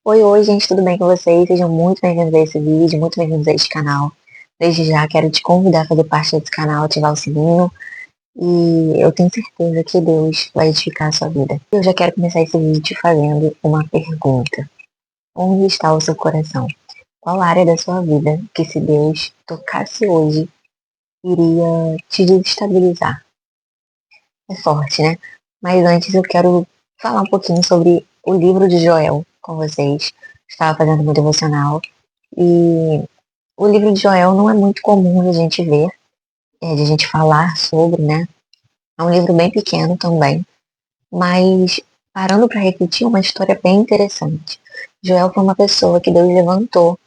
Oi, gente, tudo bem com vocês? Sejam muito bem-vindos a esse vídeo, muito bem-vindos a este canal. Desde já quero te convidar a fazer parte desse canal, ativar o sininho e eu tenho certeza que Deus vai edificar a sua vida. Eu já quero começar esse vídeo te fazendo uma pergunta. Onde está o seu coração? Qual área da sua vida que, se Deus tocasse hoje, iria te desestabilizar? É forte, né? Mas antes eu quero falar um pouquinho sobre o livro de Joel com vocês. Estava fazendo meu devocional e o livro de Joel não é muito comum de a gente ver, de a gente falar sobre, né? É um livro bem pequeno também, mas parando para refletir, é uma história bem interessante. Joel foi uma pessoa que Deus levantou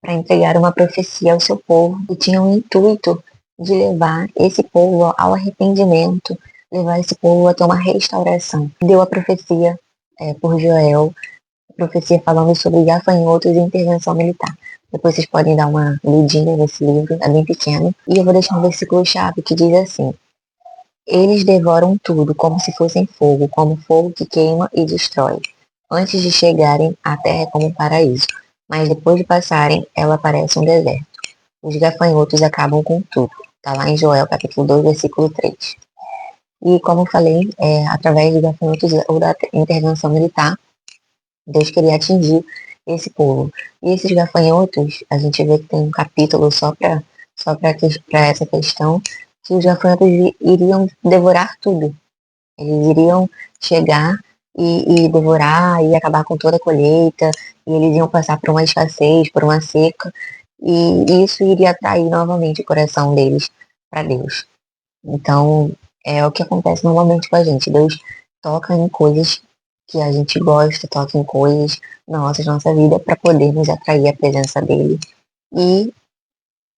para entregar uma profecia ao seu povo e tinha o intuito de levar esse povo ao arrependimento, levar esse povo a ter uma restauração. Deu a profecia por Joel, profecia falando sobre gafanhotos e intervenção militar. Depois vocês podem dar uma lidinha nesse livro, é bem pequeno. E eu vou deixar um versículo-chave que diz assim: Eles devoram tudo como se fossem fogo, como fogo que queima e destrói. Antes de chegarem, a terra é como um paraíso, mas depois de passarem, ela parece um deserto. Os gafanhotos acabam com tudo. Está lá em Joel, capítulo 2, versículo 3. E como eu falei, através dos gafanhotos ou da intervenção militar, Deus queria atingir esse povo. E esses gafanhotos, a gente vê que tem um capítulo só para essa questão, que os gafanhotos iriam devorar tudo. Eles iriam chegar e devorar e acabar com toda a colheita, e eles iam passar por uma escassez, por uma seca, e isso iria atrair novamente o coração deles para Deus. Então, é o que acontece normalmente com a gente. Deus toca em coisas que a gente gosta, toca em coisas nossa vida para poder nos atrair a presença dele e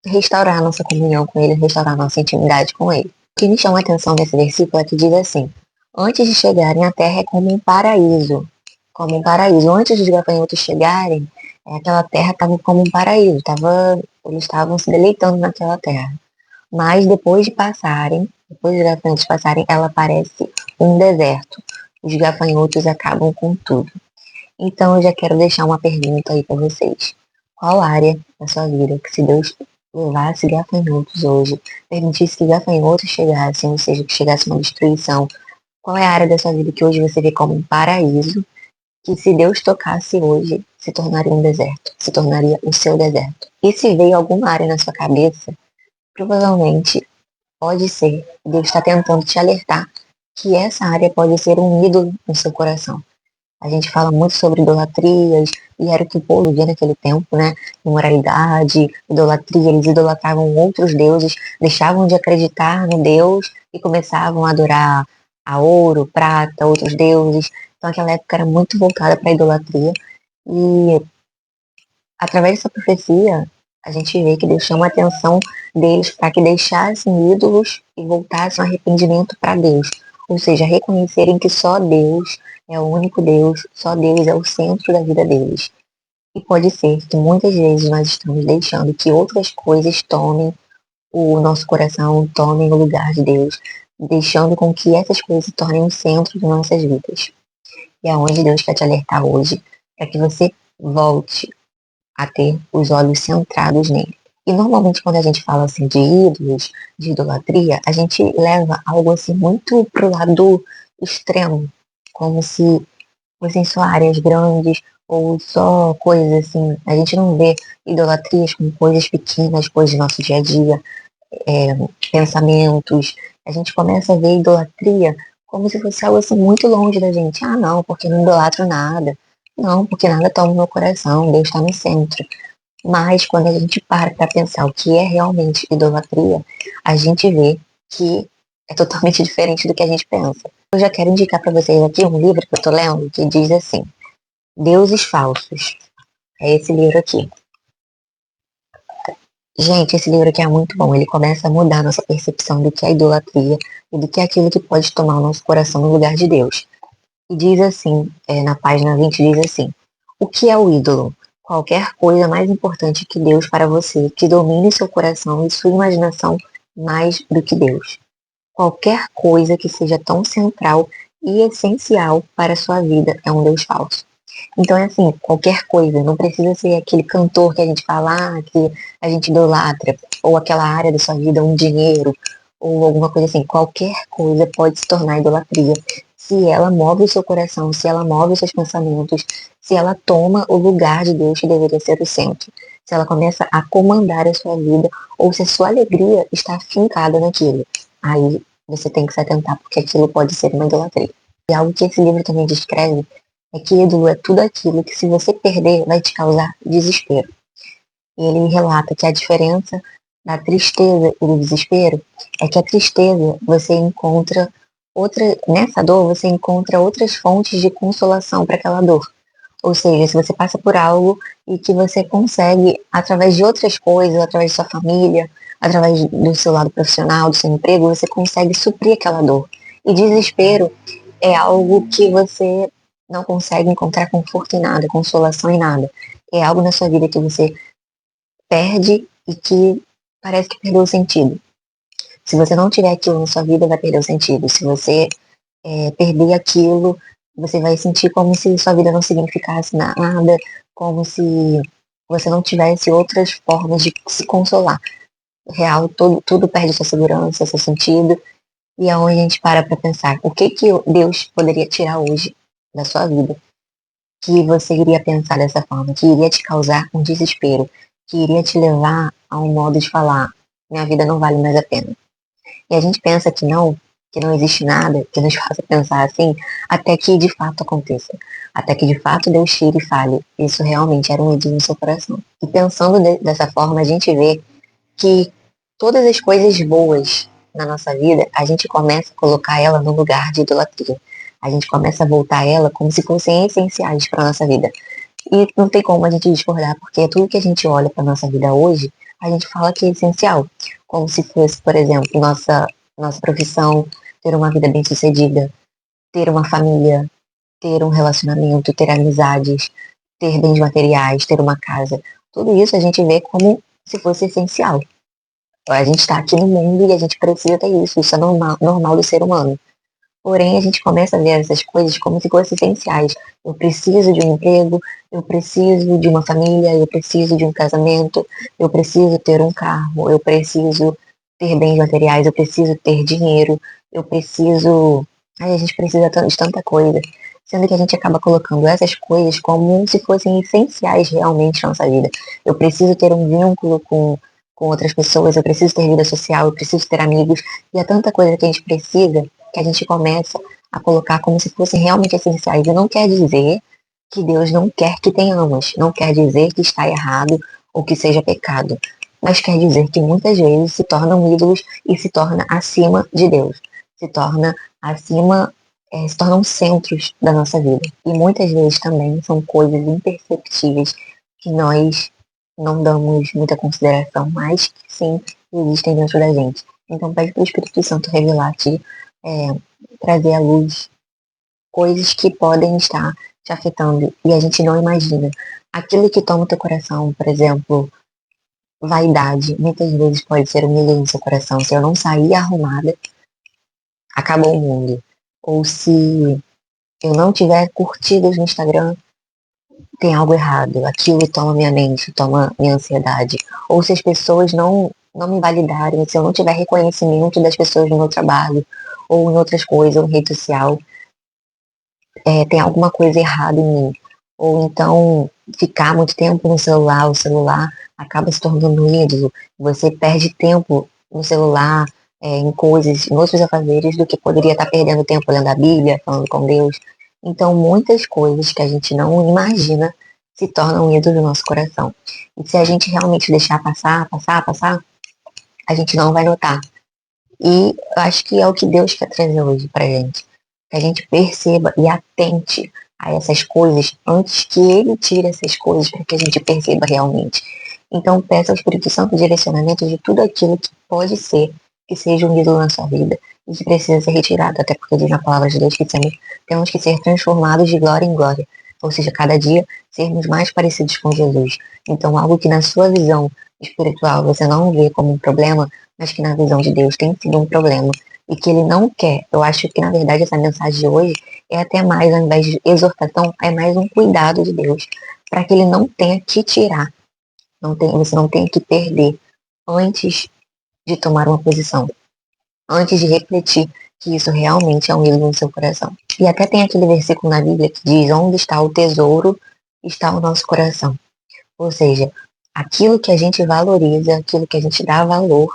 restaurar a nossa comunhão com ele, restaurar a nossa intimidade com ele. O que me chama a atenção nesse versículo é que diz assim: antes de chegarem, a terra é como um paraíso. Como um paraíso. Antes dos gafanhotos chegarem, aquela terra estava como um paraíso. Eles estavam se deleitando naquela terra. Mas depois dos gafanhotos passarem, ela parece um deserto. Os gafanhotos acabam com tudo. Então eu já quero deixar uma pergunta aí para vocês. Qual área da sua vida que, se Deus levasse gafanhotos hoje, permitisse que gafanhotos chegassem, ou seja, que chegasse uma destruição, qual é a área da sua vida que hoje você vê como um paraíso, que, se Deus tocasse hoje, se tornaria um deserto, se tornaria o seu deserto? E se veio alguma área na sua cabeça, provavelmente pode ser que Deus está tentando te alertar que essa área pode ser um ídolo no seu coração. A gente fala muito sobre idolatrias, e era o que o povo via naquele tempo, né? Imoralidade, idolatria, eles idolatravam outros deuses, deixavam de acreditar no Deus e começavam a adorar a ouro, prata, outros deuses. Então aquela época era muito voltada para a idolatria. E através dessa profecia, a gente vê que Deus chama a atenção deles para que deixassem ídolos e voltassem ao arrependimento para Deus. Ou seja, reconhecerem que só Deus é o único Deus, só Deus é o centro da vida deles. E pode ser que muitas vezes nós estamos deixando que outras coisas tomem o nosso coração, tomem o lugar de Deus, deixando com que essas coisas se tornem o centro de nossas vidas. E é onde Deus quer te alertar hoje, para que você volte a ter os olhos centrados nele. E normalmente quando a gente fala assim de ídolos, de idolatria, a gente leva algo assim muito pro lado extremo, como se fossem só áreas grandes ou só coisas assim. A gente não vê idolatrias como coisas pequenas, coisas do nosso dia a dia, pensamentos. A gente começa a ver idolatria como se fosse algo assim muito longe da gente. Ah, não, porque não idolatro nada. Não, porque nada toma o meu coração, Deus está no centro. Mas quando a gente para pensar o que é realmente idolatria, a gente vê que é totalmente diferente do que a gente pensa. Eu já quero indicar para vocês aqui um livro que eu tô lendo que diz assim: Deuses Falsos. É esse livro aqui. Gente, esse livro aqui é muito bom. Ele começa a mudar a nossa percepção do que é idolatria e do que é aquilo que pode tomar o nosso coração no lugar de Deus. E diz assim, na página 20 diz assim: o que é o ídolo? Qualquer coisa mais importante que Deus para você, que domine seu coração e sua imaginação mais do que Deus. Qualquer coisa que seja tão central e essencial para a sua vida é um Deus falso. Então é assim, qualquer coisa, não precisa ser aquele cantor que a gente fala, que a gente idolatra, ou aquela área da sua vida, um dinheiro, ou alguma coisa assim. Qualquer coisa pode se tornar idolatria se ela move o seu coração, se ela move os seus pensamentos, se ela toma o lugar de Deus que deveria ser o centro, se ela começa a comandar a sua vida, ou se a sua alegria está fincada naquilo. Aí você tem que se atentar, porque aquilo pode ser uma idolatria. E algo que esse livro também descreve é que ídolo é tudo aquilo que, se você perder, vai te causar desespero. E ele relata que a diferença da tristeza e do desespero é que a tristeza você encontra nessa dor você encontra outras fontes de consolação para aquela dor. Ou seja, se você passa por algo e que você consegue, através de outras coisas, através de sua família, através do seu lado profissional, do seu emprego, você consegue suprir aquela dor. E desespero é algo que você não consegue encontrar conforto em nada, consolação em nada. É algo na sua vida que você perde e que parece que perdeu o sentido. Se você não tiver aquilo na sua vida, vai perder o sentido. Se você perder aquilo, você vai sentir como se sua vida não significasse nada, como se você não tivesse outras formas de se consolar. Real, tudo perde sua segurança, seu sentido, e é onde a gente para pensar, o que Deus poderia tirar hoje da sua vida, que você iria pensar dessa forma, que iria te causar um desespero, que iria te levar a um modo de falar, minha vida não vale mais a pena. E a gente pensa que não existe nada que nos faça pensar assim, até que de fato aconteça. Até que de fato Deus tire e fale. Isso realmente era um ídolo no seu coração. E pensando dessa forma, a gente vê que todas as coisas boas na nossa vida, a gente começa a colocar ela no lugar de idolatria. A gente começa a voltar ela como se fossem essenciais para a nossa vida. E não tem como a gente discordar, porque tudo que a gente olha para nossa vida hoje, a gente fala que é essencial. Como se fosse, por exemplo, nossa profissão, ter uma vida bem-sucedida, ter uma família, ter um relacionamento, ter amizades, ter bens materiais, ter uma casa. Tudo isso a gente vê como se fosse essencial. A gente está aqui no mundo e a gente precisa ter isso. Isso é normal do ser humano. Porém, a gente começa a ver essas coisas como se fossem essenciais. Eu preciso de um emprego, eu preciso de uma família, eu preciso de um casamento, eu preciso ter um carro, eu preciso ter bens materiais, eu preciso ter dinheiro, eu preciso. Ai, a gente precisa de tanta coisa. Sendo que a gente acaba colocando essas coisas como se fossem essenciais realmente na nossa vida. Eu preciso ter um vínculo com outras pessoas, eu preciso ter vida social, eu preciso ter amigos, e há tanta coisa que a gente precisa que a gente começa a colocar como se fossem realmente essenciais. E não quer dizer que Deus não quer que tenhamos, não quer dizer que está errado ou que seja pecado, mas quer dizer que muitas vezes se tornam ídolos e se torna acima de Deus, se torna acima, se tornam centros da nossa vida. E muitas vezes também são coisas imperceptíveis que nós não damos muita consideração, mas que sim existem dentro da gente. Então pede para o Espírito Santo revelar aqui, é, trazer à luz coisas que podem estar te afetando e a gente não imagina. Aquilo que toma teu coração, por exemplo, vaidade, muitas vezes pode ser um ídolo no seu coração. Se eu não sair arrumada, acabou o mundo. Ou se eu não tiver curtidas no Instagram, tem algo errado. Aquilo toma minha mente, toma minha ansiedade. Ou se as pessoas não me validarem, se eu não tiver reconhecimento das pessoas no meu trabalho, ou em outras coisas, ou em rede social, tem alguma coisa errada em mim. Ou então, ficar muito tempo no celular, o celular acaba se tornando um ídolo. Você perde tempo no celular, em coisas, em outros afazeres, do que poderia estar perdendo tempo lendo a Bíblia, falando com Deus. Então, muitas coisas que a gente não imagina se tornam ídolos no nosso coração. E se a gente realmente deixar passar, a gente não vai notar. E eu acho que é o que Deus quer trazer hoje pra gente. Que a gente perceba e atente a essas coisas antes que Ele tire essas coisas para que a gente perceba realmente. Então peça ao Espírito Santo direcionamento de tudo aquilo que pode ser que seja um ídolo na sua vida e que precisa ser retirado, até porque diz na palavra de Deus que temos que ser transformados de glória em glória. Ou seja, cada dia sermos mais parecidos com Jesus. Então algo que na sua visão espiritual você não vê como um problema, mas que na visão de Deus tem sido um problema e que Ele não quer. Eu acho que na verdade essa mensagem de hoje é até mais, ao invés de exortação, é mais um cuidado de Deus, para que Ele não tenha que tirar, você não tenha que perder antes de tomar uma posição, antes de refletir que isso realmente é um ídolo no seu coração. E até tem aquele versículo na Bíblia que diz: onde está o tesouro, está o nosso coração. Ou seja, aquilo que a gente valoriza, aquilo que a gente dá valor,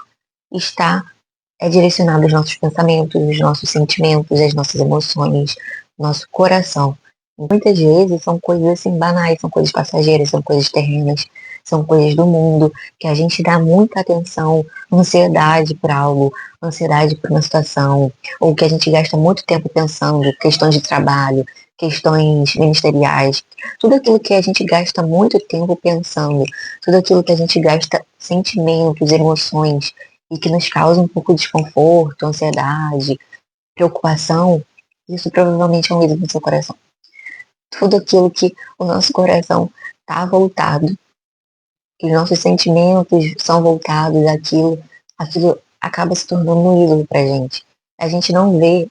é direcionado aos nossos pensamentos, aos nossos sentimentos, às nossas emoções, nosso coração. Muitas vezes são coisas assim banais, são coisas passageiras, são coisas terrenas, são coisas do mundo, que a gente dá muita atenção, ansiedade por algo, ansiedade por uma situação, ou que a gente gasta muito tempo pensando, questões de trabalho, questões ministeriais, tudo aquilo que a gente gasta muito tempo pensando, tudo aquilo que a gente gasta sentimentos, emoções, e que nos causa um pouco de desconforto, ansiedade, preocupação, isso provavelmente é um ídolo no seu coração. Tudo aquilo que o nosso coração está voltado, que os nossos sentimentos são voltados aquilo acaba se tornando um ídolo pra gente. A gente não vê,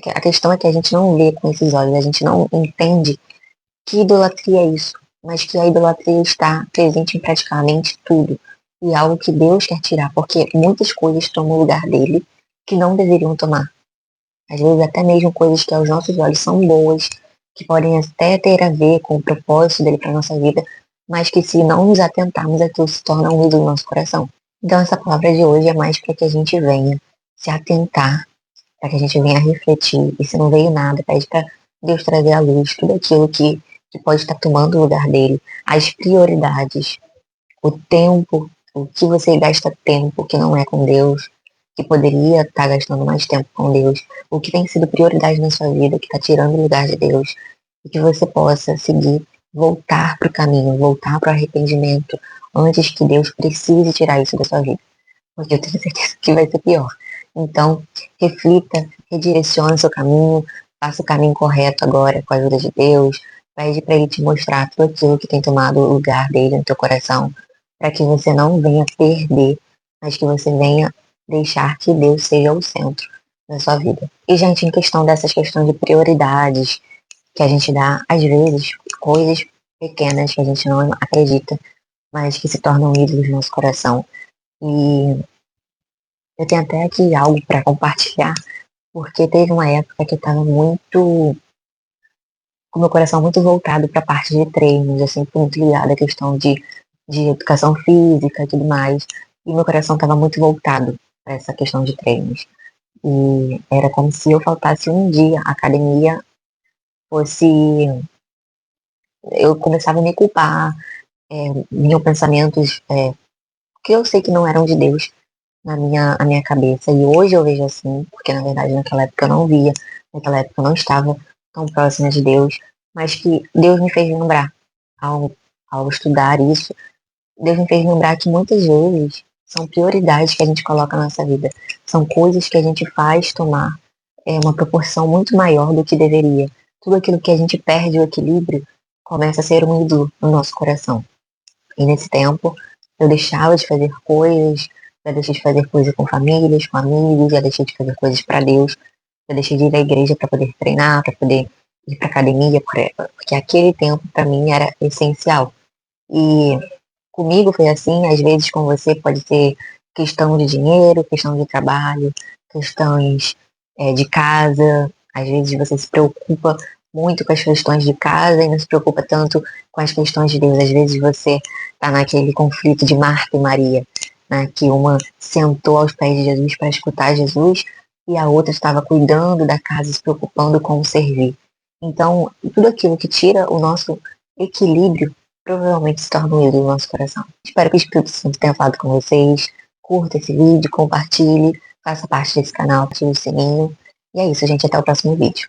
a questão é que a gente não vê com esses olhos, a gente não entende que idolatria é isso, mas que a idolatria está presente em praticamente tudo. E é algo que Deus quer tirar, porque muitas coisas tomam o lugar dele que não deveriam tomar. Às vezes até mesmo coisas que aos nossos olhos são boas, que podem até ter a ver com o propósito dele para nossa vida, mas que se não nos atentarmos, aquilo se torna um ídolo no nosso coração. Então essa palavra de hoje é mais para que a gente venha se atentar, para que a gente venha refletir, e se não veio nada, pede para Deus trazer à luz tudo aquilo que pode estar tomando o lugar dele, as prioridades, o tempo, o que você gasta tempo que não é com Deus, que poderia estar gastando mais tempo com Deus, o que tem sido prioridade na sua vida, que está tirando o lugar de Deus, e que você possa seguir, voltar para o caminho, voltar para o arrependimento, antes que Deus precise tirar isso da sua vida, porque eu tenho certeza que vai ser pior. Então, reflita, redirecione seu caminho, faça o caminho correto agora com a ajuda de Deus, pede para Ele te mostrar tudo aquilo que tem tomado o lugar dele no teu coração, para que você não venha perder, mas que você venha deixar que Deus seja o centro da sua vida. E, gente, em questão dessas questões de prioridades, que a gente dá, às vezes, coisas pequenas que a gente não acredita, mas que se tornam ídolos no nosso coração. E eu tenho até aqui algo para compartilhar, porque teve uma época que eu estava muito, com meu coração muito voltado para a parte de treinos, eu sempre fui muito ligada à questão de educação física e tudo mais, e meu coração estava muito voltado para essa questão de treinos. E era como se eu faltasse um dia, a academia fosse. Eu começava a me culpar, vinham pensamentos que eu sei que não eram de Deus na minha cabeça. E hoje eu vejo assim, porque na verdade naquela época eu não via, naquela época eu não estava tão próxima de Deus, mas que Deus me fez lembrar ao estudar isso. Deus me fez lembrar que muitas vezes são prioridades que a gente coloca na nossa vida. São coisas que a gente faz tomar uma proporção muito maior do que deveria. Tudo aquilo que a gente perde o equilíbrio começa a ser um ídolo no nosso coração. E nesse tempo, eu deixava de fazer coisas, já deixei de fazer coisas com famílias, com amigos, já deixei de fazer coisas para Deus, já deixei de ir à igreja para poder treinar, para poder ir para academia, porque aquele tempo para mim era essencial. E comigo foi assim, às vezes com você pode ser questão de dinheiro, questão de trabalho, questões de casa. Às vezes você se preocupa muito com as questões de casa e não se preocupa tanto com as questões de Deus. Às vezes você está naquele conflito de Marta e Maria, né, que uma sentou aos pés de Jesus para escutar Jesus e a outra estava cuidando da casa, se preocupando com o servir. Então, tudo aquilo que tira o nosso equilíbrio provavelmente se torna um ídolo no nosso coração. Espero que o Espírito Santo tenha falado com vocês. Curta esse vídeo, compartilhe, faça parte desse canal, ative o sininho. E é isso, gente. Até o próximo vídeo.